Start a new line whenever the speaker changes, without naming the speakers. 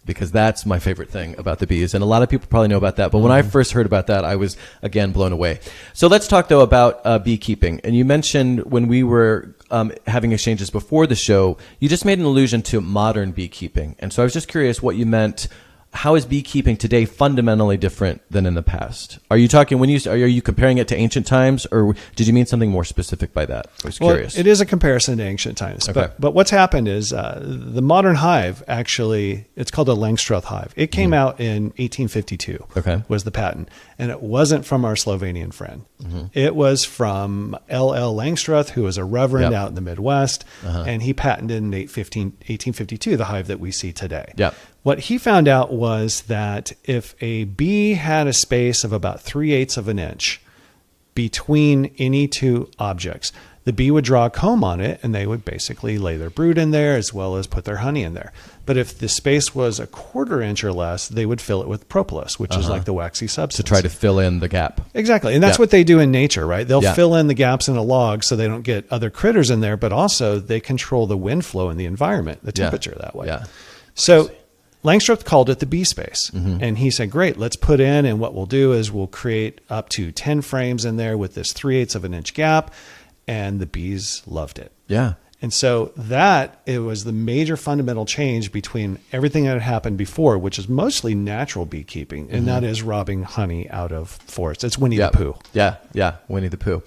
because that's my favorite thing about the bees. And a lot of people probably know about that. But when I first heard about that, I was, again, blown away. So let's talk, though, about beekeeping. And you mentioned when we were having exchanges before the show, you just made an allusion to modern beekeeping. And so I was just curious what you meant. How is beekeeping today fundamentally different than in the past? Are you talking are you comparing it to ancient times, or did you mean something more specific by that? I was curious.
It is a comparison to ancient times.
Okay.
But what's happened is the modern hive, actually, it's called a Langstroth hive. It came out in 1852.
Okay.
Was the patent, and it wasn't from our Slovenian friend. It was from L.L. Langstroth, who was a reverend out in the Midwest, and he patented in 1852 the hive that we see today.
Yeah.
What he found out was that if a bee had a space of about 3/8 of an inch between any two objects, the bee would draw a comb on it and they would basically lay their brood in there as well as put their honey in there. But if the space was a 1/4 inch or less, they would fill it with propolis, which is like the waxy substance.
To try to fill in the gap.
Exactly. And that's what they do in nature, right? They'll
Yeah.
fill in the gaps in a log so they don't get other critters in there, but also they control the wind flow in the environment, the temperature that way.
Yeah.
So Langstroth called it the bee space. And he said, great, let's put in, and what we'll do is we'll create up to 10 frames in there with this 3/8 of an inch gap. And the bees loved it.
Yeah.
And so it was the major fundamental change between everything that had happened before, which is mostly natural beekeeping, and that is robbing honey out of forests. It's Winnie the Pooh.
Yeah. Yeah. Winnie the Pooh.